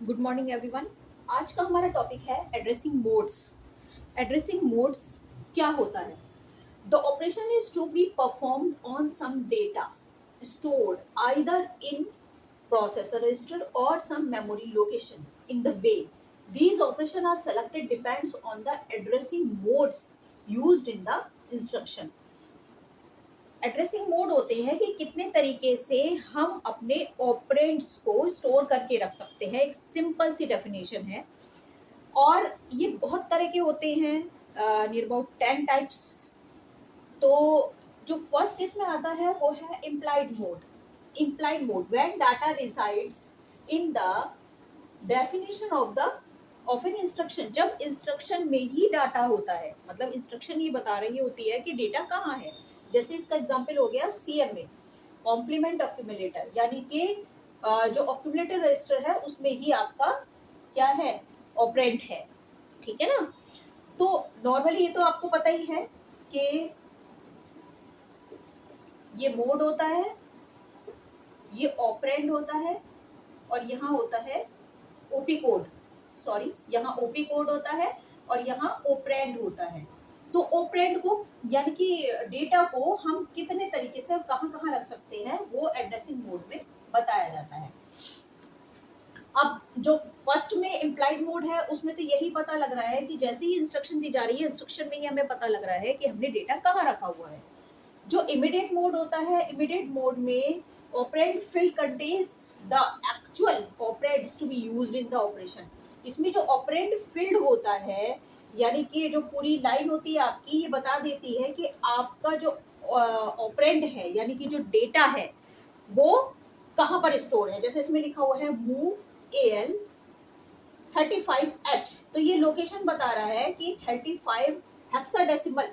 Good morning everyone. आज का हमारा टॉपिक है एड्रेसिंग मोड्स। एड्रेसिंग मोड्स क्या होता है? The operation is to be performed on some data stored either in processor register or some memory location. In the way these operations are selected depends on the addressing modes used in the instruction. Addressing mode होते हैं कि कितने तरीके से हम अपने operands को store करके रख सकते हैं। एक सिंपल सी डेफिनेशन है और ये बहुत तरह के होते हैं, नियर अबाउट 10 टाइप्स। तो जो फर्स्ट इसमें आता है वो है implied mode. Implied mode when data resides in the definition of an instruction. जब इंस्ट्रक्शन में ही डाटा होता है, मतलब इंस्ट्रक्शन ये बता रही होती है कि डेटा कहाँ है। जैसे इसका एग्जांपल हो गया CMA, कॉम्प्लीमेंट ऑक्यूमुलेटर, यानी कि जो ऑक्यूमुलेटर रजिस्टर है उसमें ही आपका क्या है, ऑपरेंड है। ठीक है ना। तो नॉर्मली ये तो आपको पता ही है कि ये मोड होता है, ये ऑपरेंड होता है और यहाँ होता है ओपी कोड। सॉरी, यहाँ ओपी कोड होता है और यहाँ ऑपरेंड होता है। तो ऑपरेंड को यानी कि डेटा को हम कितने तरीके से कहाँ कहाँ रख सकते हैं वो एड्रेसिंग मोड में बताया जाता है। अब जो फर्स्ट में इम्प्लाइड मोड है उसमें तो यही पता लग रहा है कि जैसे ही इंस्ट्रक्शन दी जा रही है, इंस्ट्रक्शन में ही हमें पता लग रहा है कि हमने डेटा कहाँ रखा हुआ है। जो इमीडिएट मोड होता है, इमीडिएट मोड में operand field contains the actual operands to be used in the operation. इसमें जो ऑपरेंड फील्ड होता है, यानी कि जो पूरी लाइन होती है आपकी, ये बता देती है कि आपका जो ऑपरेंड है यानी कि जो डेटा है वो कहाँ पर स्टोर है। जैसे इसमें लिखा हुआ है मूव AL 35H, तो ये लोकेशन बता रहा है कि 35 हेक्साडेसिमल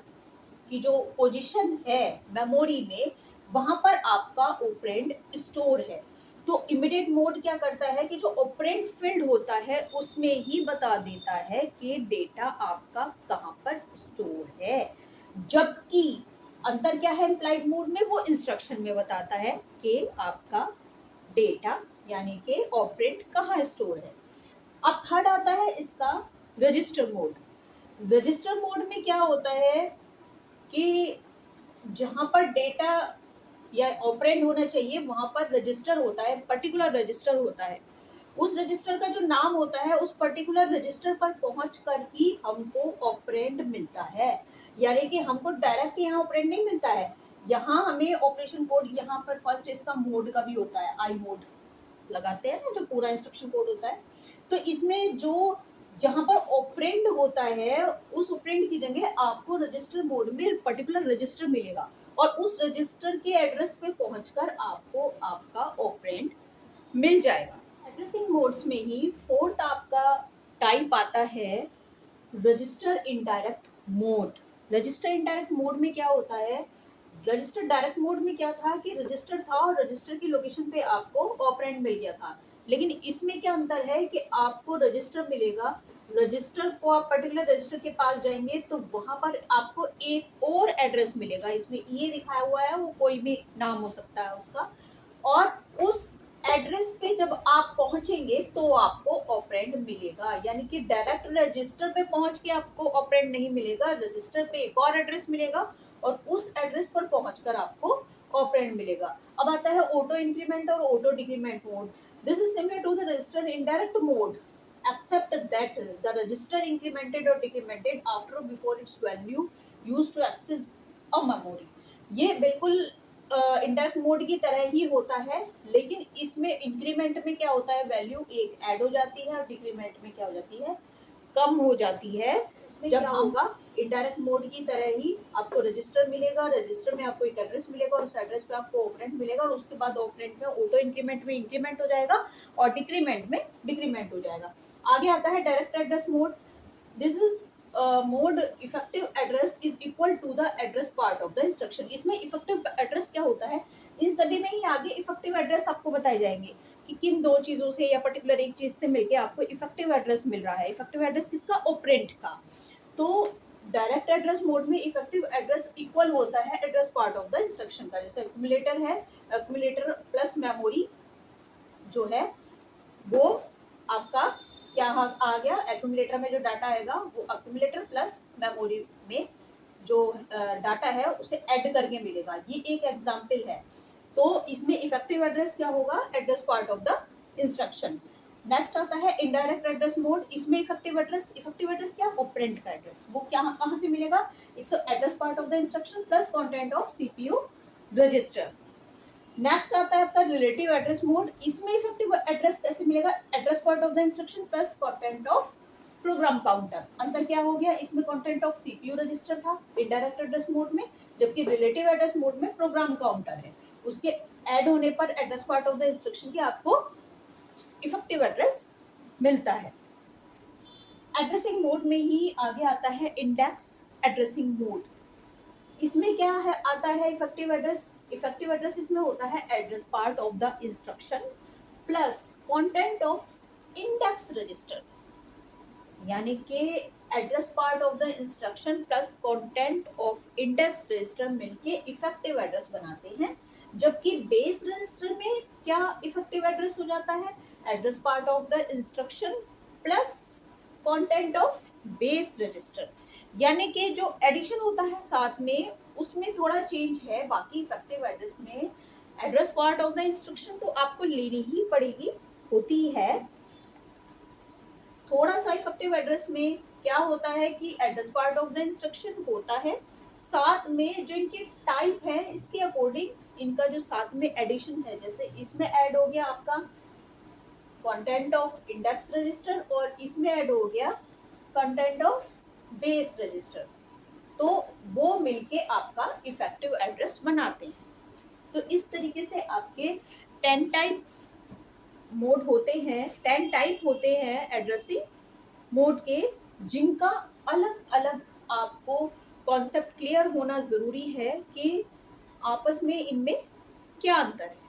की जो पोजीशन है मेमोरी में, वहां पर आपका ऑपरेंड स्टोर है। तो इमीडिएट मोड क्या करता है कि जो ऑपरेंड फील्ड होता है उसमें ही बता देता है कि डेटा आपका कहां पर स्टोर है। जबकि अंतर क्या है इम्प्लाइड मोड में, वो इंस्ट्रक्शन में बताता है कि आपका डेटा यानी कि ऑपरेंड कहाँ स्टोर है। अब थर्ड आता है इसका रजिस्टर मोड। रजिस्टर मोड में क्या होता है कि जहां पर डेटा या ऑपरेंड होना चाहिए वहां पर रजिस्टर होता है, पर्टिकुलर रजिस्टर होता है। उस रजिस्टर का जो नाम होता है उस पर्टिकुलर रजिस्टर पर पहुंचकर ही हमको ऑपरेंड मिलता है। यानी कि हमको डायरेक्ट यहाँ ऑपरेंड नहीं मिलता है, यहाँ हमें ऑपरेशन कोड, यहाँ पर फर्स्ट इसका मोड का भी होता है, आई मोड लगाते हैं ना, जो पूरा इंस्ट्रक्शन कोड होता है। तो इसमें जो जहां पर ऑपरेंड होता है उस ऑपरेंड की जगह आपको रजिस्टर मोड में पर्टिकुलर रजिस्टर मिलेगा और उस रजिस्टर के एड्रेस पे पहुंचकर आपको आपका ऑपरेंड मिल जाएगा। एड्रेसिंग मोड्स में ही फोर्थ आपका टाइप आता है register indirect mode. Register indirect mode में क्या होता है, रजिस्टर डायरेक्ट मोड में क्या था कि रजिस्टर था और रजिस्टर की लोकेशन पे आपको ऑपरेंड मिल गया था। लेकिन इसमें क्या अंतर है कि आपको रजिस्टर मिलेगा, रजिस्टर को आप पर्टिकुलर रजिस्टर के पास जाएंगे तो वहां पर आपको एक और एड्रेस मिलेगा। इसमें ये दिखाया हुआ है, वो कोई भी नाम हो सकता है उसका, और उस एड्रेस पे जब आप पहुंचेंगे तो आपको ऑपरेंड मिलेगा। यानी कि डायरेक्ट रजिस्टर पे पहुंच के आपको ऑपरेंड नहीं मिलेगा, रजिस्टर पे एक और एड्रेस मिलेगा और उस एड्रेस पर पहुंचकर आपको ऑपरेंड मिलेगा। अब आता है ऑटो इंक्रीमेंट और auto decrement mode. This is similar to the register indirect mode except that the register incremented or decremented after or before its value used to access a memory। ये बिल्कुल indirect mode की तरह ही होता है, लेकिन इसमें increment में क्या होता है, वैल्यू एक ऐड हो जाती है और डिक्रीमेंट में क्या हो जाती है, कम हो जाती है। जब होगा इनडायरेक्ट मोड की तरह ही आपको रजिस्टर मिलेगा, रजिस्टर में आपको एक एड्रेस मिलेगा और उस एड्रेस पे आपको ऑपरेंड मिलेगा और उसके बाद ऑपरेंड में ऑटो इंक्रीमेंट में इंक्रीमेंट हो जाएगा और डिक्रीमेंट में डिक्रीमेंट हो जाएगा। आगे आता है direct address mode. This is mode effective address is equal to the address part of the instruction. इसमें इफेक्टिव एड्रेस क्या होता है, इन सभी में ही आगे इफेक्टिव एड्रेस आपको बताए जाएंगे कि किन दो चीजों से या पर्टिकुलर एक चीज से मिलके आपको इफेक्टिव एड्रेस मिल रहा है। इफेक्टिव एड्रेस किसका, ऑपरेंड का। तो डायरेक्ट एड्रेस मोड में इफेक्टिव एड्रेस इक्वल होता है address part of the instruction का। जैसे एक्यूमुलेटर है, एक्यूमुलेटर प्लस मेमोरी जो है वो आपका आ गया एक्यूमुलेटर में जो डाटा आएगा वो एक्यूमुलेटर प्लस मेमोरी में जो डाटा है उसे ऐड करके मिलेगा। ये एक एग्जाम्पल है। तो इसमें इफेक्टिव एड्रेस क्या होगा, address part of the instruction. Next आता है इनडायरेक्ट एड्रेस मोड। इसमें इफेक्टिव एड्रेस क्या, ऑपरेंड का एड्रेस, वो क्या कहाँ से मिलेगा, एक तो address part of the instruction plus content of CPU register. Next आता है आपका रिलेटिव एड्रेस मोड। इसमें इफेक्टिव एड्रेस कैसे मिलेगा, address part of the instruction plus content of program counter. अंतर क्या हो गया, इसमें कंटेंट ऑफ सीपीयू रजिस्टर था इनडायरेक्ट एड्रेस मोड में, जबकि रिलेटिव एड्रेस मोड में प्रोग्राम काउंटर है, उसके ऐड होने पर address part of the instruction की आपको इफेक्टिव एड्रेस मिलता है। एड्रेसिंग मोड में ही आगे आता है इंडेक्स एड्रेसिंग मोड। इसमें क्या है आता है इफेक्टिव एड्रेस इसमें होता है address part of the instruction plus content of index register, यानी कि address part of the instruction plus content of index register मिलके इफेक्टिव एड्रेस बनाते हैं। जबकि बेस रजिस्टर में क्या इफेक्टिव एड्रेस हो जाता है, address part of the instruction plus content of base register, यानी कि जो एडिशन होता है साथ में उसमें थोड़ा चेंज है। बाकी इफेक्टिव एड्रेस में address part of the instruction तो आपको लेनी ही पड़ेगी, होती है। थोड़ा सा इफेक्टिव एड्रेस में क्या होता है कि address part of the instruction होता है, साथ में जो इनकी टाइप है इसके अकॉर्डिंग इनका जो साथ में एडिशन है, जैसे इसमें ऐड हो गया आपका कंटेंट ऑफ इंडेक्स रजिस्टर और इसमें ऐड हो गया कंटेंट ऑफ बेस रजिस्टर, तो वो मिलके आपका इफेक्टिव एड्रेस बनाते हैं। तो इस तरीके से आपके 10 टाइप मोड होते हैं, 10 टाइप होते हैं एड्रेसिंग मोड के, जिनका अलग अलग आपको कॉन्सेप्ट क्लियर होना जरूरी है कि आपस में इनमें क्या अंतर है।